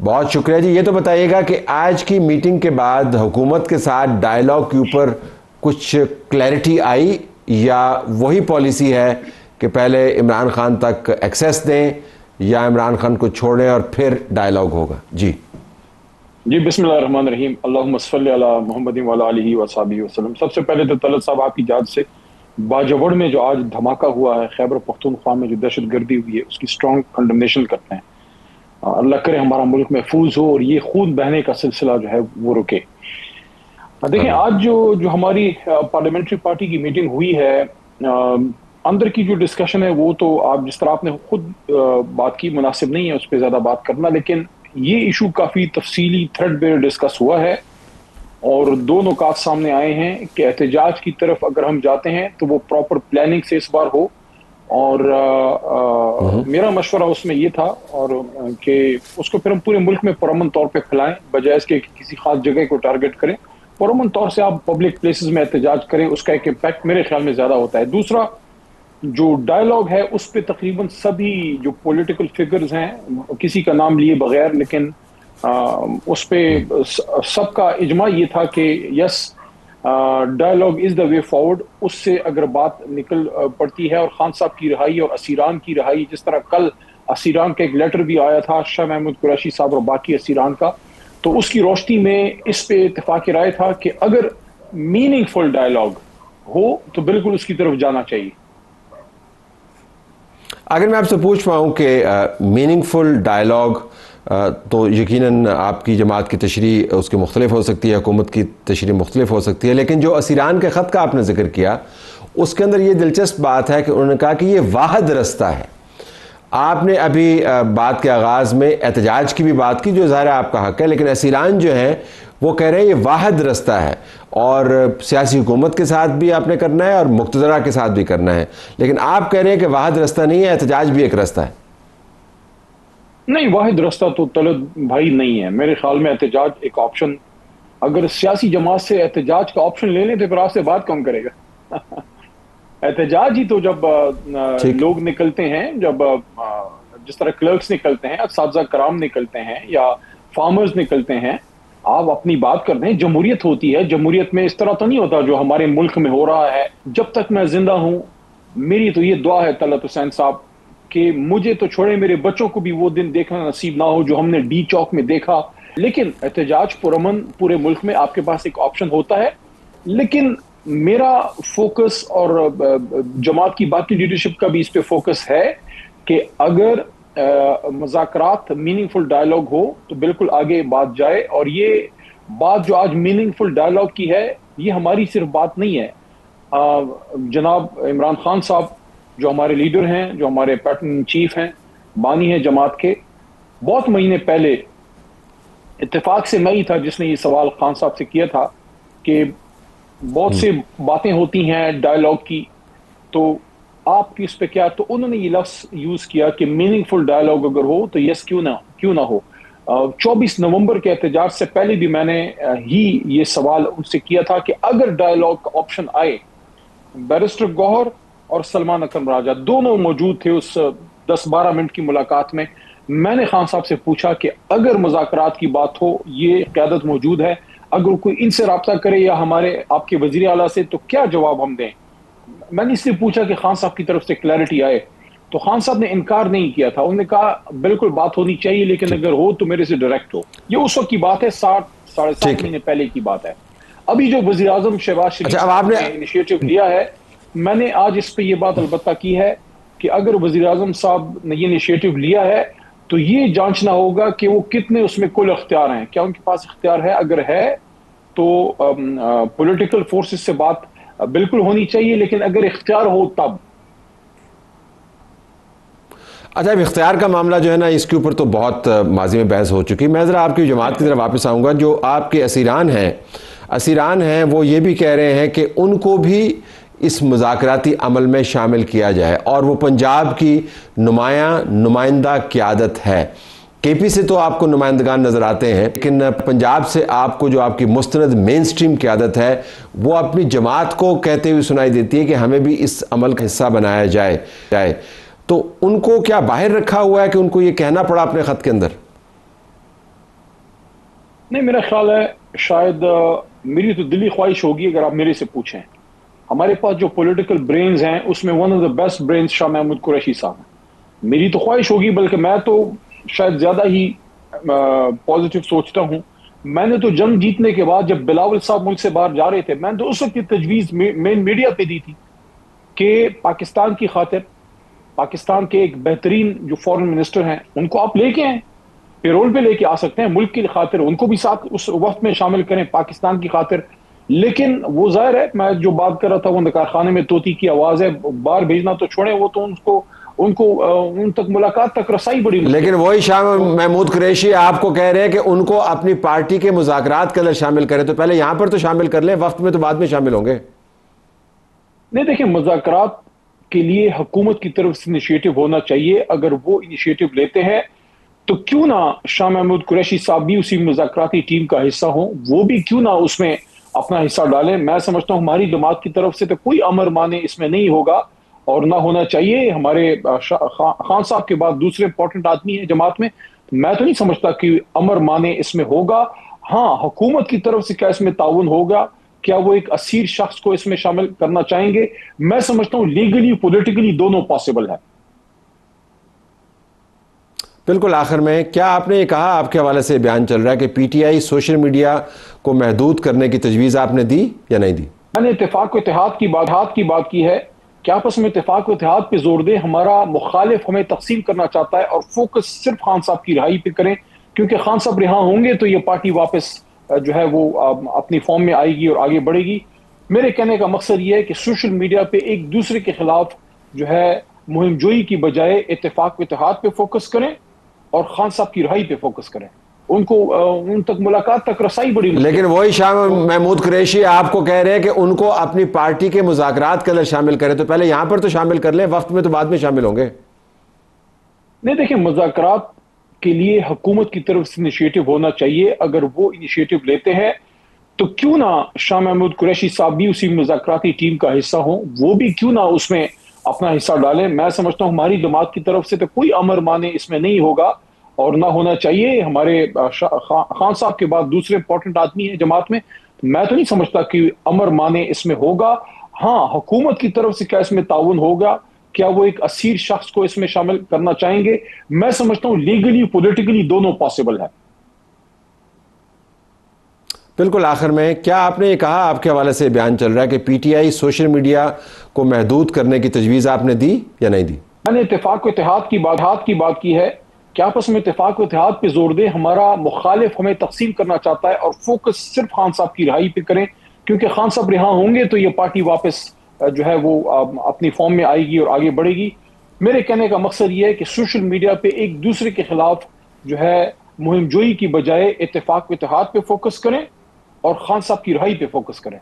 بہت شکریہ جی. یہ تو بتائیے گا کہ آج کی میٹنگ کے بعد حکومت کے ساتھ ڈائیلاگ کے اوپر کچھ کلیئرٹی آئی یا وہی پالیسی ہے کہ پہلے عمران خان تک ایکسیس دیں یا عمران خان کو چھوڑیں اور پھر ڈائیلاگ ہوگا؟ جی بسم اللہ الرحمن الرحیم. اللہم صلی علی محمد وعلی آلہ وصحبہ وسلم. سب سے پہلے تو طلعت صاحب آپ کی اجازت سے باجوڑ میں جو آج دھماکہ ہوا ہے، خیبر پختونخوا میں جو دہشت گردی ہوئی ہے، اس کی اسٹرانگ کنڈمنیشن کرتے ہیں. اللہ کرے ہمارا ملک محفوظ ہو اور یہ خون بہنے کا سلسلہ جو ہے وہ رکے. دیکھیں آج جو ہماری پارلیمنٹری پارٹی کی میٹنگ ہوئی ہے، اندر کی جو ڈسکشن ہے وہ تو آپ جس طرح آپ نے خود بات کی مناسب نہیں ہے اس پہ زیادہ بات کرنا، لیکن یہ ایشو کافی تفصیلی تھریڈ بیئر ڈسکس ہوا ہے اور دو نکات سامنے آئے ہیں کہ احتجاج کی طرف اگر ہم جاتے ہیں تو وہ پراپر پلاننگ سے اس بار ہو، اور میرا مشورہ اس میں یہ تھا اور کہ اس کو پھر ہم پورے ملک میں پرامن طور پہ پھیلائیں بجائے اس کے کسی خاص جگہ کو ٹارگٹ کریں. پرامن طور سے آپ پبلک پلیسز میں احتجاج کریں، اس کا ایک امپیکٹ میرے خیال میں زیادہ ہوتا ہے. دوسرا جو ڈائیلاگ ہے اس پہ تقریباً سبھی جو پولیٹیکل فگرز ہیں، کسی کا نام لیے بغیر، لیکن اس پہ سب کا اجماع یہ تھا کہ یس ڈائیلاگ از دا وے فارورڈ. اس سے اگر بات نکل پڑتی ہے اور خان صاحب کی رہائی اور اسیران کی رہائی، جس طرح کل اسیران کا ایک لیٹر بھی آیا تھا شاہ محمود قریشی صاحب اور باقی اسیران کا، تو اس کی روشنی میں اس پہ اتفاق رائے تھا کہ اگر میننگ فل ڈائیلاگ ہو تو بالکل اس کی طرف جانا چاہیے. اگر میں آپ سے پوچھ پاؤں کہ میننگ فل ڈائیلاگ تو یقیناً آپ کی جماعت کی تشریح اس کے مختلف ہو سکتی ہے، حکومت کی تشریح مختلف ہو سکتی ہے، لیکن جو اسیران کے خط کا آپ نے ذکر کیا اس کے اندر یہ دلچسپ بات ہے کہ انہوں نے کہا کہ یہ واحد رستہ ہے. آپ نے ابھی بات کے آغاز میں احتجاج کی بھی بات کی جو ظاہر ہے آپ کا حق ہے، لیکن اسیران جو ہیں وہ کہہ رہے ہیں یہ واحد رستہ ہے اور سیاسی حکومت کے ساتھ بھی آپ نے کرنا ہے اور مقتدرہ کے ساتھ بھی کرنا ہے، لیکن آپ کہہ رہے ہیں کہ واحد رستہ نہیں ہے، احتجاج بھی ایک رستہ ہے. نہیں، واحد رستہ تو طلعت بھائی نہیں ہے. میرے خیال میں احتجاج ایک آپشن، اگر سیاسی جماعت سے احتجاج کا آپشن لے لیں تو پھر آپ سے بات کون کرے گا؟ احتجاج ہی تو جب لوگ نکلتے ہیں، جب جس طرح کلرکس نکلتے ہیں، اساتذہ کرام نکلتے ہیں یا فارمرز نکلتے ہیں، آپ اپنی بات کر دیں. جمہوریت ہوتی ہے، جمہوریت میں اس طرح تو نہیں ہوتا جو ہمارے ملک میں ہو رہا ہے. جب تک میں زندہ ہوں میری تو یہ دعا ہے طلعت حسین صاحب کہ مجھے تو چھوڑے میرے بچوں کو بھی وہ دن دیکھنا نصیب نہ ہو جو ہم نے ڈی چوک میں دیکھا. لیکن احتجاج پرامن پورے ملک میں آپ کے پاس ایک آپشن ہوتا ہے. لیکن میرا فوکس اور جماعت کی باقی لیڈرشپ کا بھی اس پہ فوکس ہے کہ اگر مذاکرات میننگ فل ڈائیلاگ ہو تو بالکل آگے بات جائے. اور یہ بات جو آج میننگ فل ڈائیلاگ کی ہے یہ ہماری صرف بات نہیں ہے. جناب عمران خان صاحب جو ہمارے لیڈر ہیں، جو ہمارے پیٹرن چیف ہیں، بانی ہیں جماعت کے، بہت مہینے پہلے اتفاق سے میں ہی تھا جس نے یہ سوال خان صاحب سے کیا تھا کہ بہت سے باتیں ہوتی ہیں ڈائیلاگ کی، تو آپ کی اس پہ کیا؟ تو انہوں نے یہ لفظ یوز کیا کہ میننگ فل ڈائیلاگ اگر ہو تو یس کیوں نہ ہو. 24 نومبر کے احتجاج سے پہلے بھی میں نے ہی یہ سوال ان سے کیا تھا کہ اگر ڈائیلاگ کا آپشن آئے، بیرسٹر گوہر اور سلمان اکرم راجہ دونوں موجود تھے اس 10-12 منٹ کی ملاقات میں. میں نے خان صاحب سے پوچھا کہ اگر مذاکرات کی بات ہو، یہ قیادت موجود ہے، اگر کوئی ان سے رابطہ کرے یا ہمارے آپ کے وزیر اعلیٰ سے، تو کیا جواب ہم دیں؟ میں نے اس لیے پوچھا کہ خان صاحب کی طرف سے کلیئرٹی آئے. تو خان صاحب نے انکار نہیں کیا تھا، انہوں نے کہا بالکل بات ہونی چاہیے لیکن اگر ہو تو میرے سے ڈائریکٹ ہو. یہ اس وقت کی بات ہے، 7.5 مہینے پہلے کی بات ہے. ابھی جو وزیر اعظم شہباز شریف صاحب نے انیشیٹو لیا ہے، میں نے آج اس پہ یہ بات البتہ کی ہے کہ اگر وزیر اعظم صاحب نے یہ انیشیٹو لیا ہے تو یہ جانچنا ہوگا کہ وہ کتنے اس میں کل اختیار ہیں، کیا ان کے پاس اختیار ہے. اگر ہے تو پولیٹیکل فورسز سے بات بالکل ہونی چاہیے، لیکن اگر اختیار ہو تب. اچھا، اختیار کا معاملہ جو ہے نا، اس کے اوپر تو بہت ماضی میں بحث ہو چکی. میں ذرا آپ کی جماعت کی طرف واپس آؤں گا. جو آپ کے اسیران ہیں وہ یہ بھی کہہ رہے ہیں کہ ان کو بھی اس مذاکراتی عمل میں شامل کیا جائے اور وہ پنجاب کی نمائندہ قیادت ہے. کے پی سے تو آپ کو نمائندگان نظر آتے ہیں، لیکن پنجاب سے آپ کو جو آپ کی مستند مین سٹریم قیادت ہے وہ اپنی جماعت کو کہتے ہوئے سنائی دیتی ہے کہ ہمیں بھی اس عمل کا حصہ بنایا جائے. تو ان کو کیا باہر رکھا ہوا ہے کہ ان کو یہ کہنا پڑا اپنے خط کے اندر؟ نہیں، میرا خیال ہے شاید میری تو دلی خواہش ہوگی اگر آپ میرے سے پوچھیں، ہمارے پاس جو پولیٹیکل برینز ہیں اس میں one of the best brains Shah Mahmood Qureshi sahab ہیں۔ میری تو خواہش ہوگی، بلکہ میں تو شاید زیادہ ہی پازیٹیو سوچتا ہوں۔ میں نے تو جنگ جیتنے کے بعد جب بلاول صاحب ملک سے باہر جا رہے تھے، میں نے تو اس وقت کی تجویز مین میڈیا پہ دی تھی کہ پاکستان کی خاطر، پاکستان کے ایک بہترین جو فورن منسٹر ہیں ان کو آپ لے کے آئیں، پیرول پہ لے کے آ سکتے ہیں، ملک کی خاطر ان کو بھی ساتھ اس وقت میں شامل کریں پاکستان کی خاطر۔ لیکن وہ ظاہر ہے، میں جو بات کر رہا تھا وہ نکاح خانے میں طوطی کی آواز ہے، باہر بھیجنا تو چھوڑیں، وہ تو ان تک ملاقات تک رسائی بڑی مشکل۔ لیکن وہی شاہ محمود قریشی آپ کو کہہ رہے ہیں کہ ان کو اپنی پارٹی کے مذاکرات کے اندر شامل کریں، تو پہلے یہاں پر تو شامل کر لیں، وقت میں تو بعد میں شامل ہوں گے۔ نہیں دیکھیں، مذاکرات کے لیے حکومت کی طرف سے انیشیٹو ہونا چاہیے، اگر وہ انیشیٹو لیتے ہیں تو کیوں نہ شاہ محمود قریشی صاحب بھی اسی مذاکراتی ٹیم کا حصہ ہوں، وہ بھی کیوں نہ اس میں اپنا حصہ ڈالیں۔ میں سمجھتا ہوں ہماری جماعت کی طرف سے تو کوئی امر مانے اس میں نہیں ہوگا اور نہ ہونا چاہیے۔ ہمارے خان صاحب کے بعد دوسرے امپورٹنٹ آدمی ہیں جماعت میں، میں تو نہیں سمجھتا کہ امر مانے اس میں ہوگا۔ ہاں، حکومت کی طرف سے کیا اس میں تعاون ہوگا؟ کیا وہ ایک اسیر شخص کو اس میں شامل کرنا چاہیں گے؟ میں سمجھتا ہوں لیگلی پولیٹیکلی دونوں پاسبل ہے۔ بالکل آخر میں کیا آپ نے یہ کہا، آپ کے حوالے سے بیان چل رہا ہے کہ P T I social media کو محدود کرنے کی تجویز آپ نے دی یا نہیں دی؟ میں نے اتفاق و اتحاد کی بات کی ہے کہ آپس میں اتفاق و اتحاد پہ زور دیں۔ ہمارا مخالف ہمیں تقسیم کرنا چاہتا ہے اور فوکس صرف خان صاحب کی رہائی پہ کریں، کیونکہ خان صاحب رہا ہوں گے تو یہ پارٹی واپس جو ہے وہ اپنی فارم میں آئے گی اور آگے بڑھے گی۔ میرے کہنے کا مقصد یہ ہے کہ سوشل میڈیا پہ ایک دوسرے کے خلاف جو ہے مہم جوئی کی بجائے اتفاق و اتحاد پہ فوکس کریں اور خان صاحب کی رہائی پہ فوکس کریں۔ ان تک ملاقات تک رسائی بڑی مشکل۔ لیکن وہی شاہ محمود قریشی آپ کو کہہ رہے ہیں کہ ان کو اپنی پارٹی کے مذاکرات کے اندر شامل کریں، تو پہلے یہاں پر تو شامل کر لیں، وقت میں تو بعد میں شامل ہوں گے۔ نہیں دیکھیں، مذاکرات کے لیے حکومت کی طرف سے انیشیٹو ہونا چاہیے، اگر وہ انیشیٹو لیتے ہیں تو کیوں نہ شاہ محمود قریشی صاحب بھی اسی مذاکراتی ٹیم کا حصہ ہوں، وہ بھی کیوں نہ اس میں اپنا حصہ ڈالیں۔ میں سمجھتا ہوں ہماری جماعت کی طرف سے تو کوئی امر مانے اس میں نہیں ہوگا اور نہ ہونا چاہیے۔ ہمارے خان صاحب کے بعد دوسرے امپورٹنٹ آدمی ہیں جماعت میں، میں تو نہیں سمجھتا کہ امر مانے اس میں ہوگا۔ ہاں، حکومت کی طرف سے کیا اس میں تعاون ہوگا؟ کیا وہ ایک اسیر شخص کو اس میں شامل کرنا چاہیں گے؟ میں سمجھتا ہوں لیگلی پولیٹیکلی دونوں پاسبل ہے۔ بالکل آخر میں کیا آپ نے یہ کہا، آپ کے حوالے سے بیان چل رہا ہے کہ P T I social media کو محدود کرنے کی تجویز آپ نے دی یا نہیں دی؟ میں نے اتفاق و اتحاد کی بات کی ہے کہ آپس میں اتفاق و اتحاد پہ زور دیں۔ ہمارا مخالف ہمیں تقسیم کرنا چاہتا ہے اور فوکس صرف خان صاحب کی رہائی پہ کریں، کیونکہ خان صاحب رہا ہوں گے تو یہ پارٹی واپس جو ہے وہ اپنی فارم میں آئے گی اور آگے بڑھے گی۔ میرے کہنے کا مقصد یہ ہے کہ سوشل میڈیا پہ ایک دوسرے کے خلاف جو ہے مہم جوئی کی بجائے اتفاق و اتحاد پہ فوکس کریں اور خان صاحب کی رہائی پہ فوکس کریں۔